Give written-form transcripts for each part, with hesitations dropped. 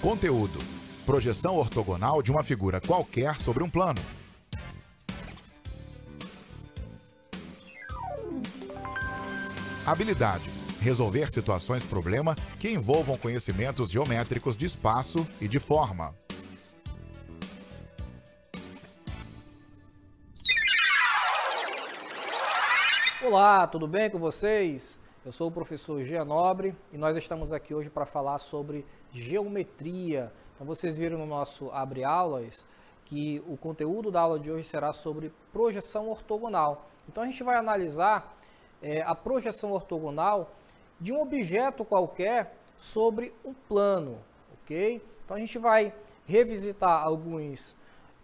Conteúdo: projeção ortogonal de uma figura qualquer sobre um plano. Habilidade: resolver situações-problema que envolvam conhecimentos geométricos de espaço e de forma. Olá, tudo bem com vocês? Eu sou o professor Jean Nobre e nós estamos aqui hoje para falar sobre geometria. Então vocês viram no nosso Abre Aulas que o conteúdo da aula de hoje será sobre projeção ortogonal. Então a gente vai analisar a projeção ortogonal de um objeto qualquer sobre um plano, ok? Então a gente vai revisitar alguns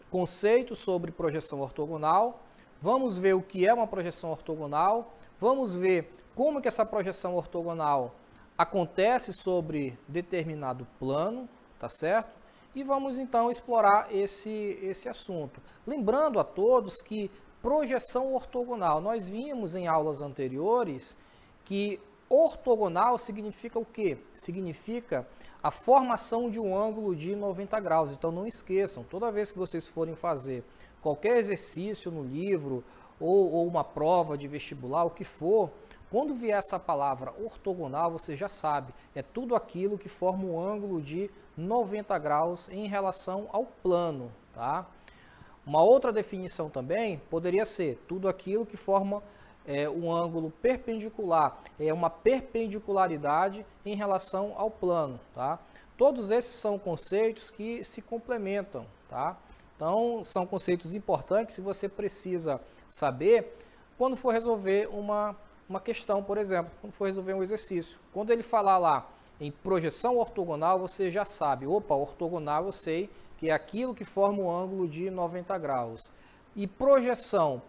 conceitos sobre projeção ortogonal. Vamos ver o que é uma projeção ortogonal, vamos ver como que essa projeção ortogonal acontece sobre determinado plano, tá certo? E vamos então explorar esse assunto. Lembrando a todos que projeção ortogonal, nós vimos em aulas anteriores que ortogonal significa o quê? Significa a formação de um ângulo de 90 graus. Então não esqueçam, toda vez que vocês forem fazer qualquer exercício no livro ou uma prova de vestibular, o que for, quando vier essa palavra ortogonal, você já sabe, é tudo aquilo que forma um ângulo de 90 graus em relação ao plano, tá? Uma outra definição também poderia ser tudo aquilo que forma um ângulo perpendicular, é uma perpendicularidade em relação ao plano, tá? Todos esses são conceitos que se complementam, tá? Então, são conceitos importantes se você precisa saber quando for resolver uma questão, por exemplo, quando for resolver um exercício. Quando ele falar lá em projeção ortogonal, você já sabe, opa, ortogonal eu sei que é aquilo que forma um ângulo de 90 graus. E projeção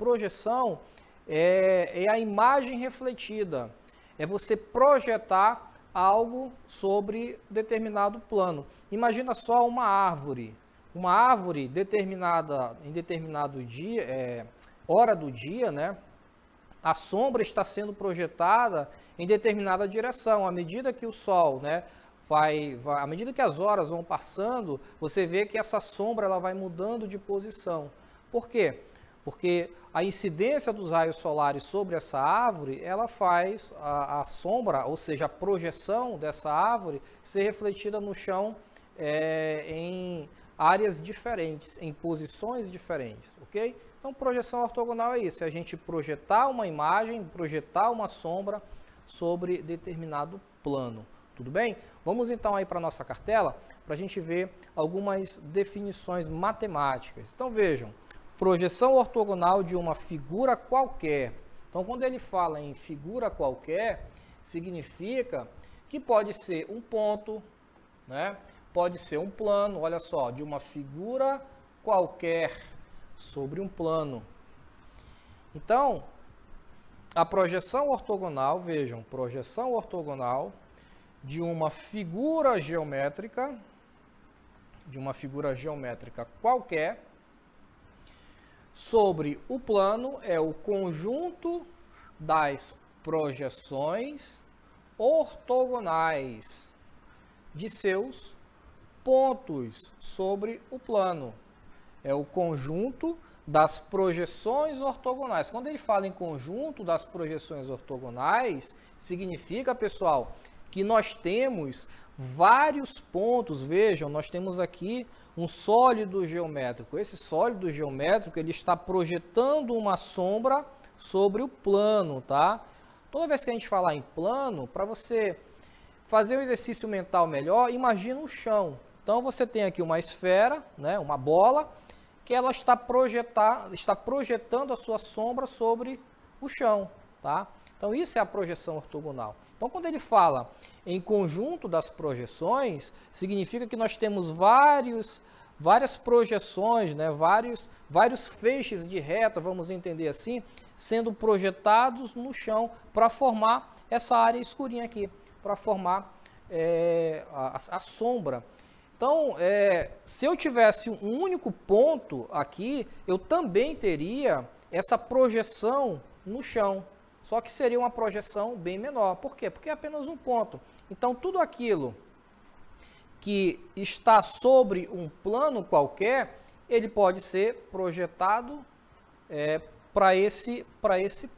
é a imagem refletida, é você projetar algo sobre determinado plano. Imagina só uma árvore determinada em determinado dia, hora do dia, né? A sombra está sendo projetada em determinada direção. À medida que o sol, né, à medida que as horas vão passando, você vê que essa sombra ela vai mudando de posição. Por quê? Porque a incidência dos raios solares sobre essa árvore, ela faz a sombra, ou seja, a projeção dessa árvore, ser refletida no chão em áreas diferentes, em posições diferentes, ok? Então, projeção ortogonal é isso, é a gente projetar uma imagem, projetar uma sombra sobre determinado plano, tudo bem? Vamos então aí para a nossa cartela, para a gente ver algumas definições matemáticas. Então, vejam, projeção ortogonal de uma figura qualquer. Então, quando ele fala em figura qualquer, significa que pode ser um ponto, né? Pode ser um plano, olha só, de uma figura qualquer sobre um plano. Então, a projeção ortogonal, vejam, projeção ortogonal de uma figura geométrica qualquer sobre o plano é o conjunto das projeções ortogonais de seus pontos sobre o plano. É o conjunto das projeções ortogonais. Quando ele fala em conjunto das projeções ortogonais, significa, pessoal, que nós temos vários pontos. Vejam, nós temos aqui um sólido geométrico. Esse sólido geométrico, ele está projetando uma sombra sobre o plano, tá? Toda vez que a gente falar em plano, para você fazer um exercício mental melhor, imagina o chão. Então, você tem aqui uma esfera, né, uma bola, que ela está projetando a sua sombra sobre o chão, tá? Então, isso é a projeção ortogonal. Então, quando ele fala em conjunto das projeções, significa que nós temos vários várias projeções, né, vários feixes de reta, vamos entender assim, sendo projetados no chão para formar essa área escurinha aqui, para formar a sombra. Então, se eu tivesse um único ponto aqui, eu também teria essa projeção no chão, só que seria uma projeção bem menor. Por quê? Porque é apenas um ponto. Então, tudo aquilo que está sobre um plano qualquer, ele pode ser projetado para esse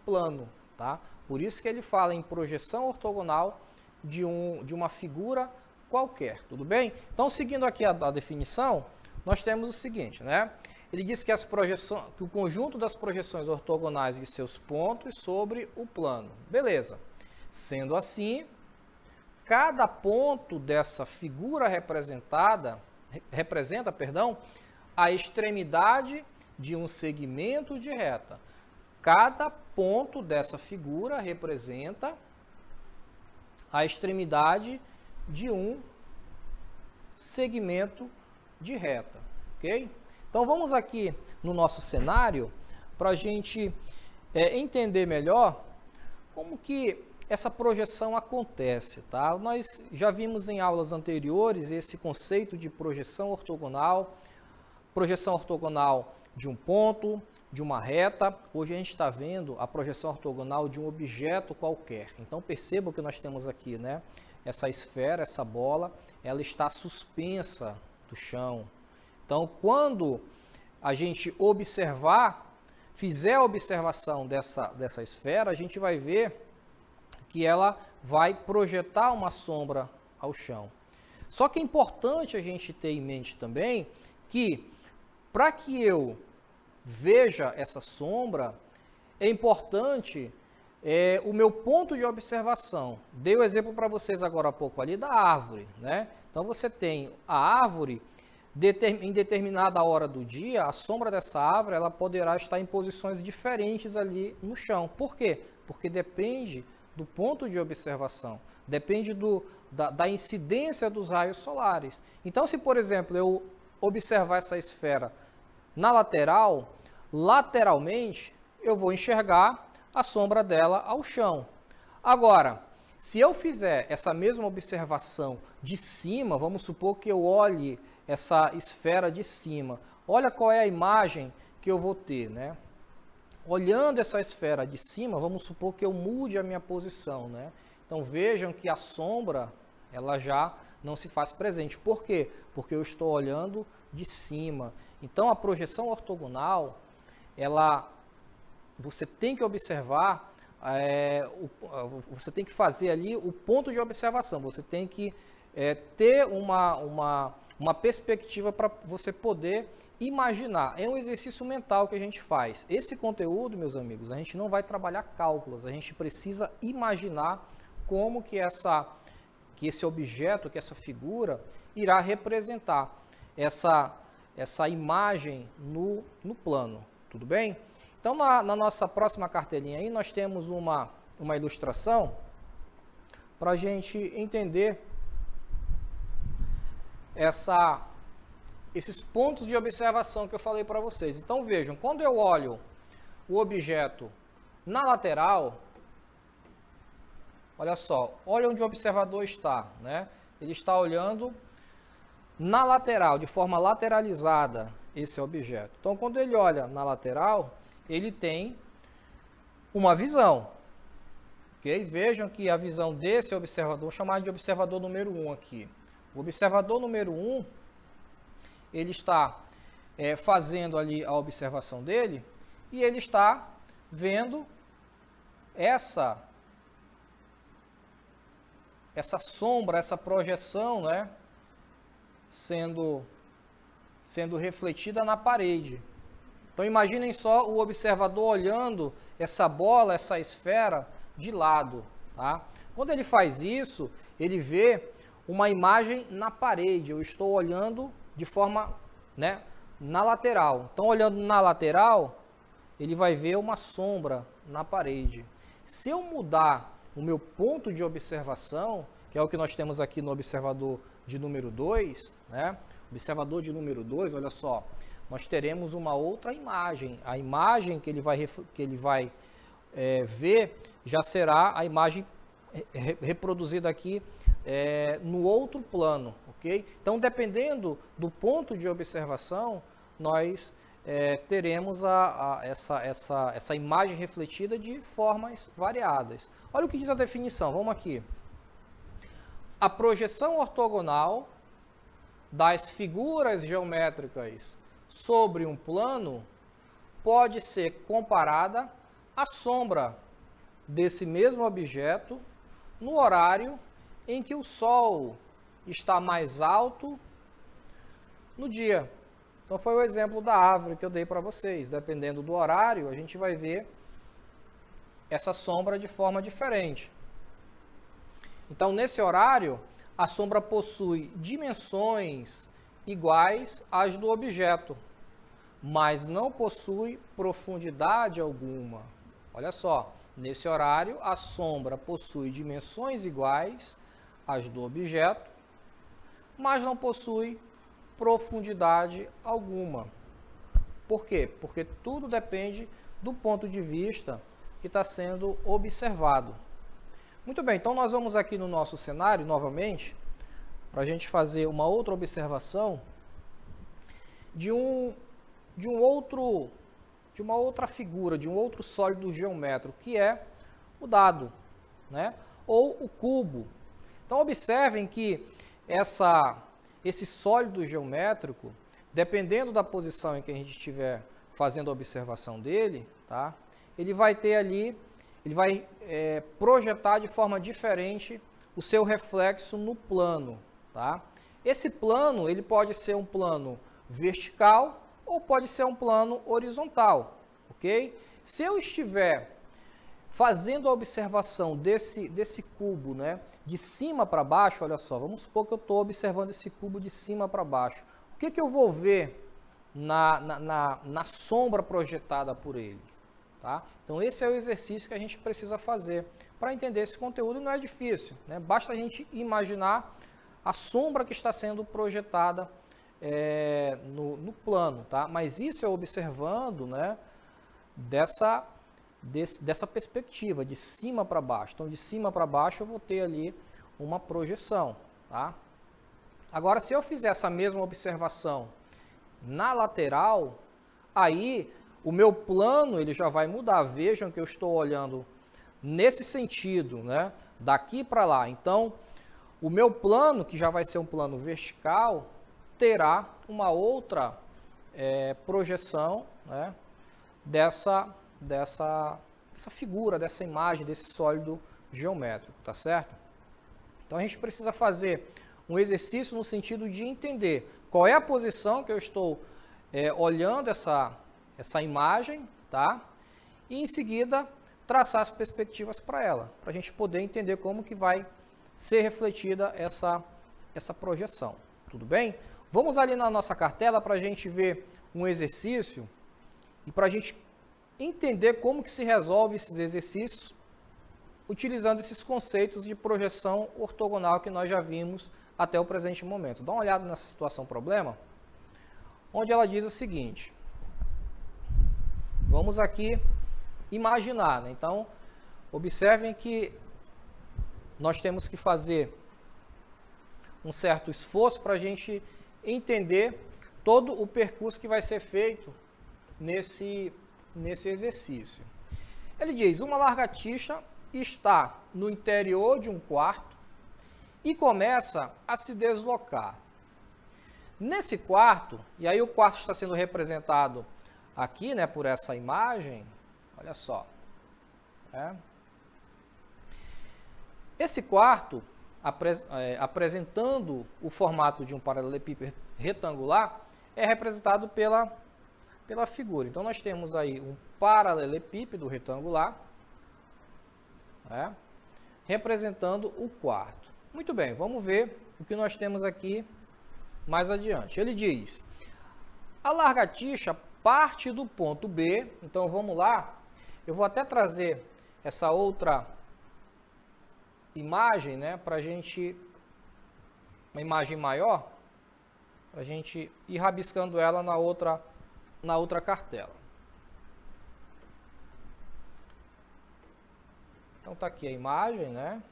plano, tá? Por isso que ele fala em projeção ortogonal de uma figura qualquer, tudo bem? Então, seguindo aqui a definição, nós temos o seguinte, né? Ele diz que que o conjunto das projeções ortogonais de seus pontos sobre o plano. Beleza. Sendo assim, cada ponto dessa figura representa, a extremidade de um segmento de reta. Cada ponto dessa figura representa a extremidade de um segmento de reta, ok? Então vamos aqui no nosso cenário para a gente entender melhor como que essa projeção acontece, tá? Nós já vimos em aulas anteriores esse conceito de projeção ortogonal de um ponto, de uma reta. Hoje a gente está vendo a projeção ortogonal de um objeto qualquer. Então percebam que nós temos aqui, né? Essa esfera, essa bola, ela está suspensa do chão. Então, quando a gente fizer a observação dessa esfera, a gente vai ver que ela vai projetar uma sombra ao chão. Só que é importante a gente ter em mente também que, para que eu veja essa sombra, é importante o meu ponto de observação. Dei o exemplo para vocês agora há pouco ali da árvore, né? Então você tem a árvore, em determinada hora do dia, a sombra dessa árvore ela poderá estar em posições diferentes ali no chão. Por quê? Porque depende do ponto de observação, depende da incidência dos raios solares. Então, se por exemplo eu observar essa esfera na lateralmente, eu vou enxergar a sombra dela ao chão. Agora, se eu fizer essa mesma observação de cima, vamos supor que eu olhe essa esfera de cima, olha qual é a imagem que eu vou ter, né? Olhando essa esfera de cima, vamos supor que eu mude a minha posição, né? Então vejam que a sombra, ela já não se faz presente. Por quê? Porque eu estou olhando de cima. Então a projeção ortogonal, você tem que observar, você tem que fazer ali o ponto de observação, você tem que ter uma perspectiva para você poder imaginar. É um exercício mental que a gente faz. Esse conteúdo, meus amigos, a gente não vai trabalhar cálculos, a gente precisa imaginar como que esse objeto, que essa figura irá representar essa imagem no plano, tudo bem? Então, na nossa próxima cartelinha aí, nós temos uma ilustração para a gente entender esses pontos de observação que eu falei para vocês. Então, vejam, quando eu olho o objeto na lateral, olha só, olha onde o observador está, né? Ele está olhando na lateral, de forma lateralizada, esse objeto. Então, quando ele olha na lateral, ele tem uma visão. Ok? Vejam que a visão desse observador, vou chamar de observador número 1 aqui. O observador número 1, ele está fazendo ali a observação dele e ele está vendo essa sombra, essa projeção, né, sendo refletida na parede. Então imaginem só o observador olhando essa bola, essa esfera de lado, tá? Quando ele faz isso, ele vê uma imagem na parede. Eu estou olhando de forma, né, na lateral. Então olhando na lateral, ele vai ver uma sombra na parede. Se eu mudar o meu ponto de observação, que é o que nós temos aqui no observador de número 2, né? Observador de número 2, olha só, nós teremos uma outra imagem. A imagem que ele vai ver já será a imagem reproduzida aqui no outro plano, ok? Então, dependendo do ponto de observação, nós teremos essa imagem refletida de formas variadas. Olha o que diz a definição, vamos aqui. A projeção ortogonal das figuras geométricas sobre um plano pode ser comparada à sombra desse mesmo objeto no horário em que o Sol está mais alto no dia. Então foi o exemplo da árvore que eu dei para vocês. Dependendo do horário, a gente vai ver essa sombra de forma diferente. Então, nesse horário, a sombra possui dimensões iguais às do objeto, mas não possui profundidade alguma. Olha só, nesse horário, a sombra possui dimensões iguais às do objeto, mas não possui profundidade alguma. Por quê? Porque tudo depende do ponto de vista que está sendo observado. Muito bem, então nós vamos aqui no nosso cenário, novamente, para a gente fazer uma outra observação de uma outra figura, de um outro sólido geométrico, que é o dado, né? Ou o cubo. Então, observem que esse sólido geométrico, dependendo da posição em que a gente estiver fazendo a observação dele, tá? Ele vai ter ali, ele vai projetar de forma diferente o seu reflexo no plano, tá? Esse plano, ele pode ser um plano vertical ou pode ser um plano horizontal, ok? Se eu estiver fazendo a observação desse cubo, né, de cima para baixo, olha só, vamos supor que eu estou observando esse cubo de cima para baixo. O que eu vou ver na sombra projetada por ele? Tá? Então, esse é o exercício que a gente precisa fazer para entender esse conteúdo, e não é difícil, né? Basta a gente imaginar a sombra que está sendo projetada no plano, tá? Mas isso é observando, né, dessa perspectiva, de cima para baixo. Então, de cima para baixo eu vou ter ali uma projeção, tá? Agora, se eu fizer essa mesma observação na lateral, aí o meu plano ele já vai mudar. Vejam que eu estou olhando nesse sentido, né? Daqui para lá. Então, o meu plano, que já vai ser um plano vertical, terá uma outra projeção, né, dessa figura, dessa imagem, desse sólido geométrico, tá certo? Então a gente precisa fazer um exercício no sentido de entender qual é a posição que eu estou olhando essa imagem, tá? E em seguida traçar as perspectivas para ela, para a gente poder entender como que vai ser refletida essa projeção. Tudo bem? Vamos ali na nossa cartela para a gente ver um exercício e para a gente entender como que se resolve esses exercícios utilizando esses conceitos de projeção ortogonal que nós já vimos até o presente momento. Dá uma olhada nessa situação problema, onde ela diz o seguinte. Vamos aqui imaginar, né? Então, observem que nós temos que fazer um certo esforço para a gente entender todo o percurso que vai ser feito nesse exercício. Ele diz, uma lagartixa está no interior de um quarto e começa a se deslocar. Nesse quarto, e aí o quarto está sendo representado aqui, né, por essa imagem, olha só. Esse quarto, apresentando o formato de um paralelepípedo retangular, é representado pela figura. Então, nós temos aí um paralelepípedo retangular, representando o quarto. Muito bem, vamos ver o que nós temos aqui mais adiante. Ele diz, a lagartixa parte do ponto B, então vamos lá, eu vou até trazer essa outra imagem, né, para a gente, uma imagem maior, para a gente ir rabiscando ela na outra cartela. Então está aqui a imagem, né?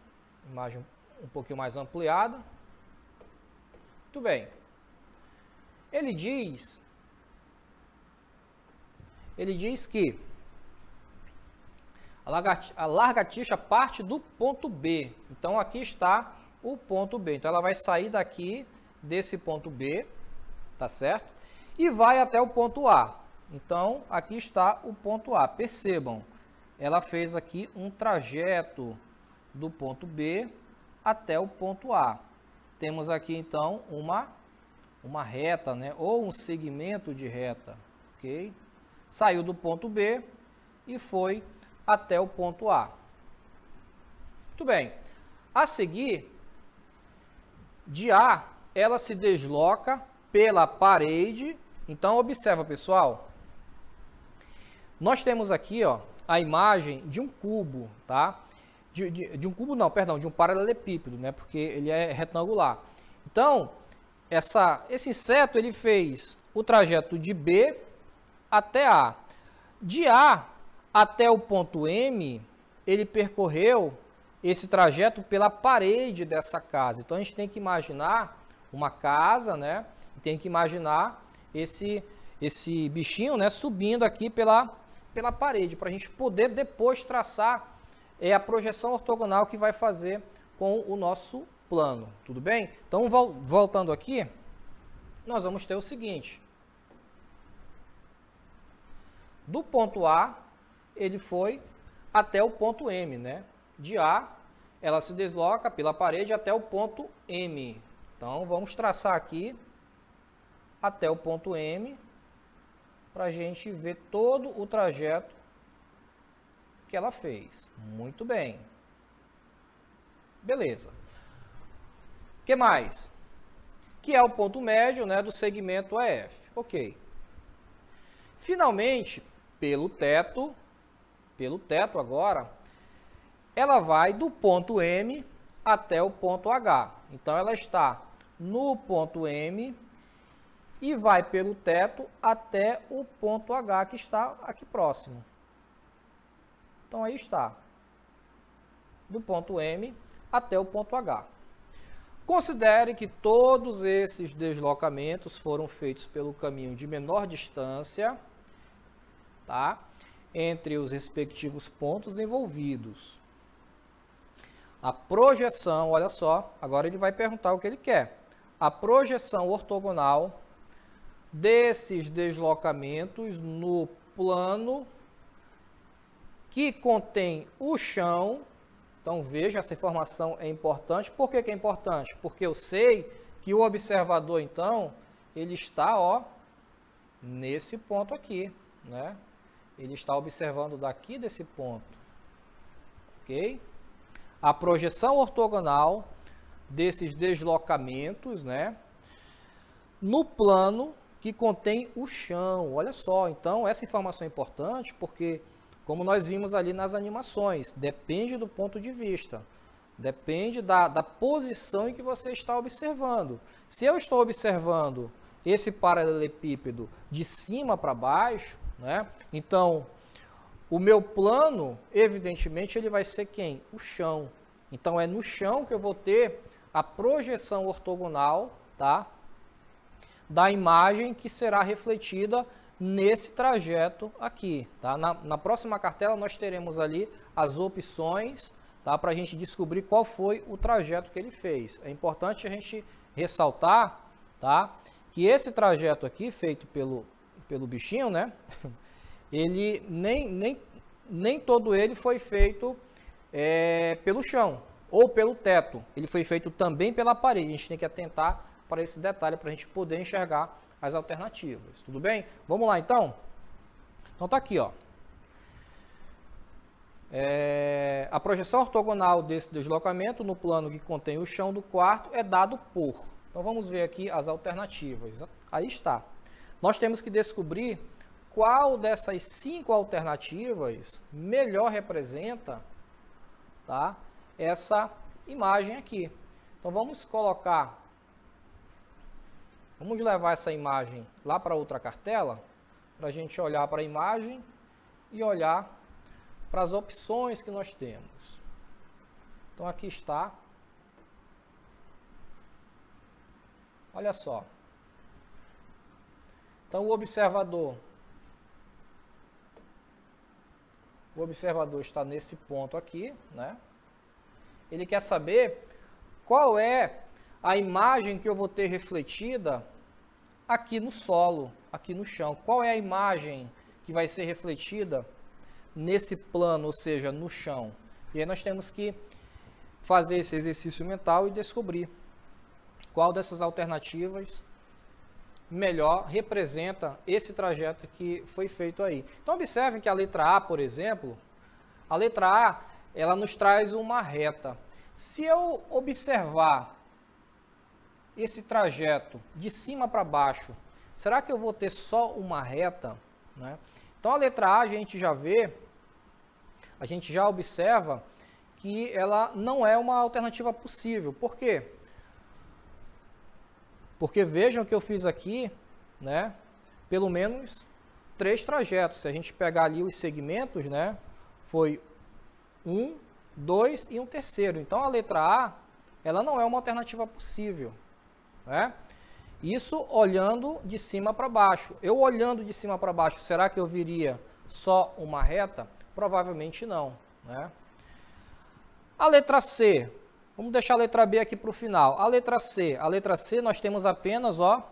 Imagem um pouquinho mais ampliada. Muito bem. Ele diz que a lagartixa parte do ponto B. Então aqui está o ponto B. Então ela vai sair daqui desse ponto B, tá certo? E vai até o ponto A. Então aqui está o ponto A. Percebam, ela fez aqui um trajeto do ponto B até o ponto A. Temos aqui então uma reta, né? Ou um segmento de reta, ok? Saiu do ponto B e foi até o ponto A. Muito bem. A seguir, de A, ela se desloca pela parede. Então, observa, pessoal. Nós temos aqui, ó, a imagem de um cubo, tá? De um cubo não, perdão, de um paralelepípedo, né? Porque ele é retangular. Então, esse inseto, ele fez o trajeto de B até A. De A até o ponto M, ele percorreu esse trajeto pela parede dessa casa. Então, a gente tem que imaginar uma casa, né? Tem que imaginar esse bichinho, né? Subindo aqui pela parede, para a gente poder depois traçar a projeção ortogonal que vai fazer com o nosso plano. Tudo bem? Então, voltando aqui, nós vamos ter o seguinte. Do ponto A, ele foi até o ponto M, né? De A, ela se desloca pela parede até o ponto M. Então, vamos traçar aqui até o ponto M, para a gente ver todo o trajeto que ela fez. Muito bem. Beleza. O que mais? Que é o ponto médio, né, do segmento EF. Ok. Finalmente, pelo teto agora, ela vai do ponto M até o ponto H. Então, ela está no ponto M e vai pelo teto até o ponto H, que está aqui próximo. Então, aí está. Do ponto M até o ponto H. Considere que todos esses deslocamentos foram feitos pelo caminho de menor distância, tá? Entre os respectivos pontos envolvidos. A projeção, olha só, agora ele vai perguntar o que ele quer. A projeção ortogonal desses deslocamentos no plano que contém o chão. Então, veja, essa informação é importante. Por que é importante? Porque eu sei que o observador, então, ele está, ó, nesse ponto aqui, né? Ele está observando daqui desse ponto, ok? A projeção ortogonal desses deslocamentos, né? No plano que contém o chão. Olha só, então, essa informação é importante porque, como nós vimos ali nas animações, depende do ponto de vista, depende da posição em que você está observando. Se eu estou observando esse paralelepípedo de cima para baixo, né? Então, o meu plano, evidentemente, ele vai ser quem? O chão. Então, é no chão que eu vou ter a projeção ortogonal, tá? Da imagem que será refletida nesse trajeto aqui, tá? Na próxima cartela nós teremos ali as opções, tá? Para a gente descobrir qual foi o trajeto que ele fez. É importante a gente ressaltar, tá? Que esse trajeto aqui, feito pelo bichinho, né? Ele nem todo ele foi feito pelo chão ou pelo teto. Ele foi feito também pela parede. A gente tem que atentar para esse detalhe para a gente poder enxergar as alternativas. Tudo bem? Vamos lá, então? Então, tá aqui, ó. A projeção ortogonal desse deslocamento no plano que contém o chão do quarto é dado por. Então, vamos ver aqui as alternativas. Aí está. Nós temos que descobrir qual dessas 5 alternativas melhor representa, tá, essa imagem aqui. Então, vamos colocar Vamos levar essa imagem lá para outra cartela, para a gente olhar para a imagem e olhar para as opções que nós temos. Então aqui está. Olha só. Então o observador está nesse ponto aqui, né? Ele quer saber qual é a imagem que eu vou ter refletida aqui no solo, aqui no chão. Qual é a imagem que vai ser refletida nesse plano, ou seja, no chão? E aí nós temos que fazer esse exercício mental e descobrir qual dessas alternativas melhor representa esse trajeto que foi feito aí. Então observem que a letra A, por exemplo, a letra A, ela nos traz uma reta. Se eu observar esse trajeto de cima para baixo, será que eu vou ter só uma reta, né? Então a letra A a gente já vê, a gente já observa que ela não é uma alternativa possível. Por quê? Porque vejam que eu fiz aqui, né, pelo menos 3 trajetos. Se a gente pegar ali os segmentos, né, foi 1, 2 e um terceiro. Então a letra A, ela não é uma alternativa possível, né? Isso olhando de cima para baixo. Eu olhando de cima para baixo, será que eu viria só uma reta? Provavelmente não, né? A letra C, vamos deixar a letra B aqui para o final. A letra C nós temos apenas, ó,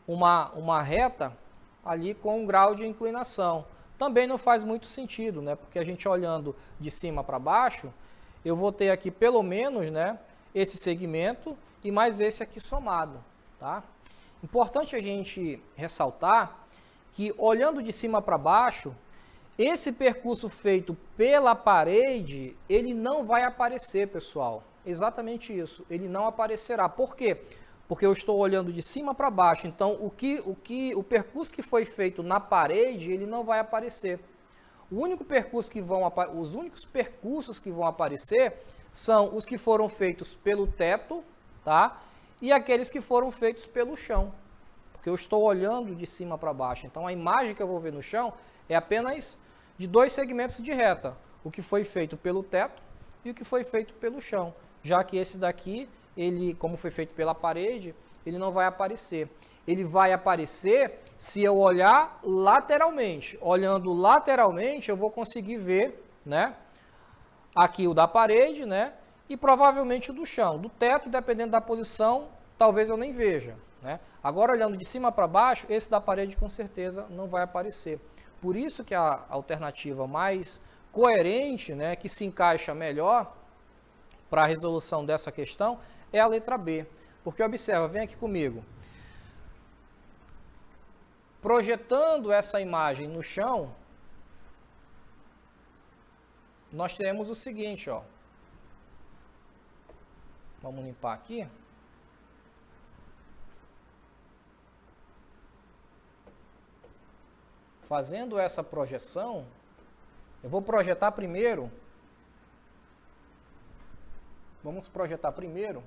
uma reta ali com um grau de inclinação. Também não faz muito sentido, né? Porque a gente olhando de cima para baixo, eu vou ter aqui pelo menos, né, esse segmento e mais esse aqui somado, tá? Importante a gente ressaltar que olhando de cima para baixo, esse percurso feito pela parede, ele não vai aparecer, pessoal. Exatamente isso, ele não aparecerá. Por quê? Porque eu estou olhando de cima para baixo, então o percurso que foi feito na parede, ele não vai aparecer. Os únicos percursos que vão aparecer são os que foram feitos pelo teto, tá? E aqueles que foram feitos pelo chão. Porque eu estou olhando de cima para baixo. Então a imagem que eu vou ver no chão é apenas de 2 segmentos de reta. O que foi feito pelo teto e o que foi feito pelo chão. Já que esse daqui, ele, como foi feito pela parede, ele não vai aparecer. Ele vai aparecer se eu olhar lateralmente. Olhando lateralmente, eu vou conseguir ver, né, aqui o da parede, né, e provavelmente o do chão. Do teto, dependendo da posição, talvez eu nem veja, né. Agora, olhando de cima para baixo, esse da parede com certeza não vai aparecer. Por isso que a alternativa mais coerente, né, que se encaixa melhor para a resolução dessa questão é a letra B. Porque observa, vem aqui comigo. Projetando essa imagem no chão, nós temos o seguinte, ó. Vamos limpar aqui. Fazendo essa projeção, eu vou projetar primeiro. Vamos projetar primeiro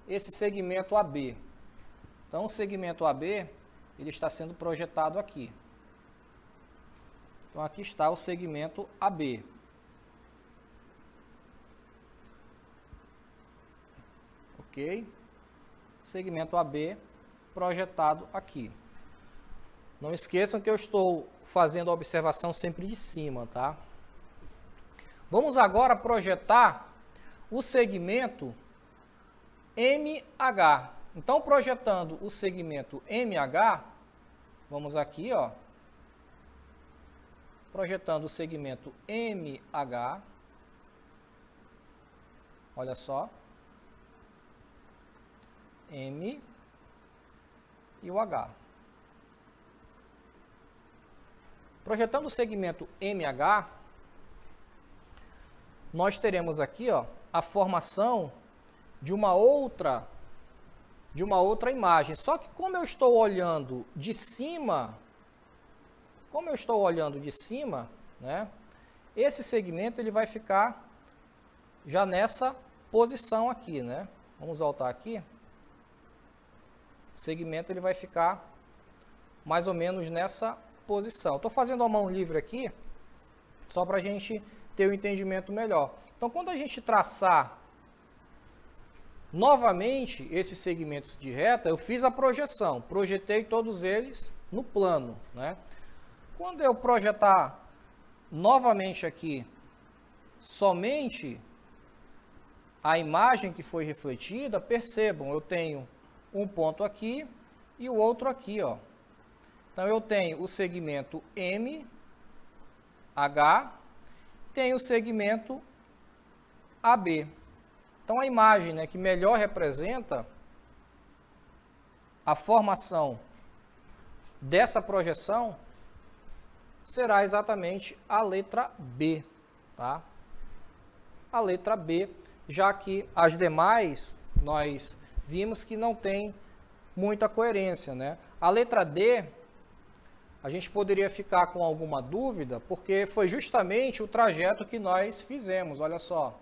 esse segmento AB. Então, o segmento AB, ele está sendo projetado aqui. Então, aqui está o segmento AB. Ok? Segmento AB projetado aqui. Não esqueçam que eu estou fazendo a observação sempre de cima, tá? Vamos agora projetar o segmento MH. Então, projetando o segmento MH, vamos aqui, ó. Projetando o segmento MH. Olha só. M e o H. Projetando o segmento MH, nós teremos aqui, ó, a formação de uma outra imagem. Só que como eu estou olhando de cima, né, esse segmento ele vai ficar já nessa posição aqui, né? Vamos voltar aqui. O segmento ele vai ficar mais ou menos nessa posição. Estou fazendo a mão livre aqui, só para a gente ter um entendimento melhor. Então, quando a gente traçar novamente esses segmentos de reta, eu fiz a projeção, projetei todos eles no plano, né? Quando eu projetar novamente aqui somente a imagem que foi refletida, percebam, eu tenho um ponto aqui e o outro aqui, ó. Então eu tenho o segmento MH, tenho o segmento AB. Então a imagem, né, que melhor representa a formação dessa projeção será exatamente a letra B, tá? A letra B, já que as demais nós vimos que não tem muita coerência, né? A letra D, a gente poderia ficar com alguma dúvida, porque foi justamente o trajeto que nós fizemos, olha só.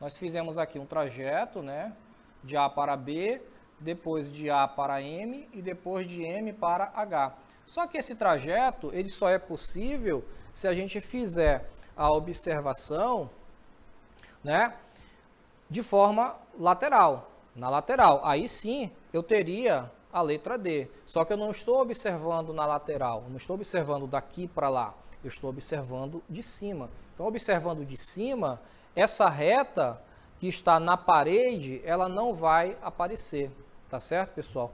Nós fizemos aqui um trajeto, né, de A para B, depois de A para M e depois de M para H. Só que esse trajeto, ele só é possível se a gente fizer a observação, né, de forma lateral, na lateral. Aí sim, eu teria a letra D. Só que eu não estou observando na lateral, eu não estou observando daqui para lá, eu estou observando de cima. Então, observando de cima, essa reta que está na parede, ela não vai aparecer, tá certo, pessoal?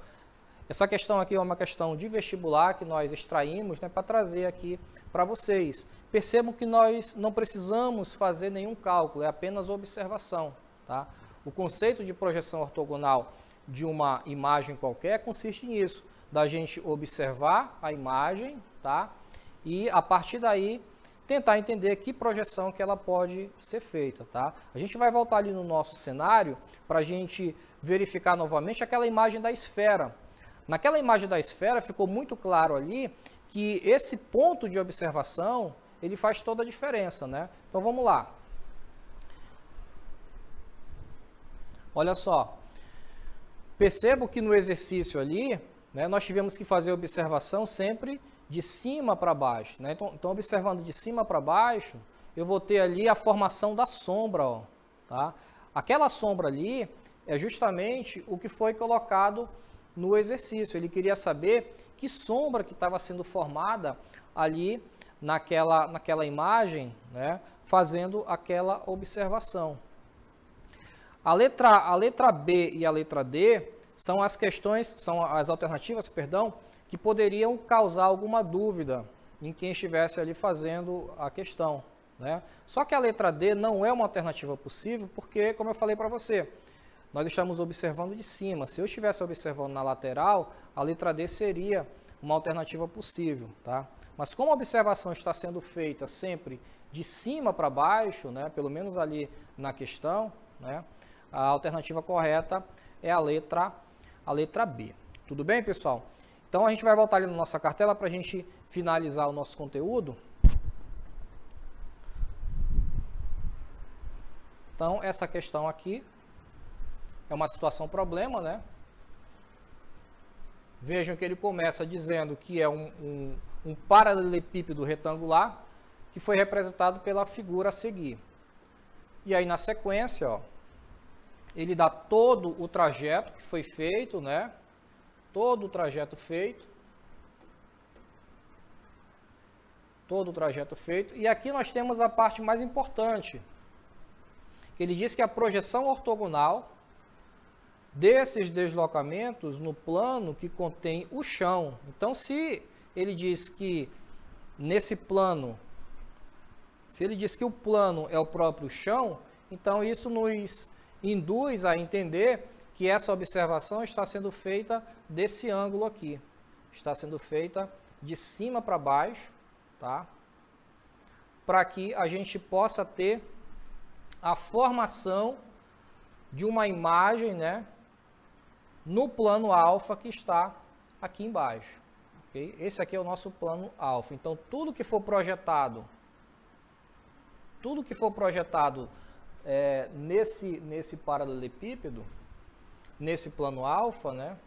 Essa questão aqui é uma questão de vestibular que nós extraímos, né, para trazer aqui para vocês. Percebam que nós não precisamos fazer nenhum cálculo, é apenas observação, tá? O conceito de projeção ortogonal de uma imagem qualquer consiste nisso, da gente observar a imagem, tá? E a partir daí tentar entender que projeção que ela pode ser feita, tá? A gente vai voltar ali no nosso cenário para a gente verificar novamente aquela imagem da esfera. Naquela imagem da esfera ficou muito claro ali que esse ponto de observação, ele faz toda a diferença, né? Então vamos lá. Olha só. Percebo que no exercício ali, né, nós tivemos que fazer observação sempre de cima para baixo, né? Então, observando de cima para baixo, eu vou ter ali a formação da sombra, ó, tá? Aquela sombra ali é justamente o que foi colocado no exercício. Ele queria saber que sombra que estava sendo formada ali naquela imagem, né, fazendo aquela observação. A letra B e a letra D são as questões, são as alternativas, perdão, que poderiam causar alguma dúvida em quem estivesse ali fazendo a questão, né? Só que a letra D não é uma alternativa possível porque, como eu falei para você, nós estamos observando de cima. Se eu estivesse observando na lateral, a letra D seria uma alternativa possível, tá? Mas como a observação está sendo feita sempre de cima para baixo, né, pelo menos ali na questão, né, a alternativa correta é a letra B. Tudo bem, pessoal? Então, a gente vai voltar ali na nossa cartela para a gente finalizar o nosso conteúdo. Então, essa questão aqui é uma situação problema, né? Vejam que ele começa dizendo que é um paralelepípedo retangular que foi representado pela figura a seguir. E aí, na sequência, ó, ele dá todo o trajeto que foi feito, né? Todo o trajeto feito. Todo o trajeto feito. E aqui nós temos a parte mais importante. Que ele diz que a projeção ortogonal desses deslocamentos no plano que contém o chão. Então, se ele diz que nesse plano, se ele diz que o plano é o próprio chão, então isso nos induz a entender que essa observação está sendo feita desse ângulo aqui. Está sendo feita de cima para baixo, tá? Para que a gente possa ter a formação de uma imagem, né, no plano alfa que está aqui embaixo. Okay? Esse aqui é o nosso plano alfa. Então, tudo que for projetado nesse paralelepípedo, nesse plano alfa, né,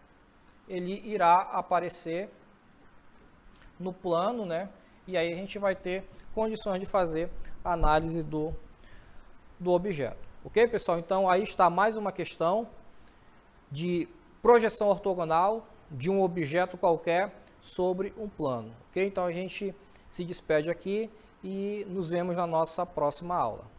ele irá aparecer no plano, né? E aí a gente vai ter condições de fazer a análise do objeto. Ok, pessoal? Então aí está mais uma questão de projeção ortogonal de um objeto qualquer sobre um plano. Ok? Então a gente se despede aqui e nos vemos na nossa próxima aula.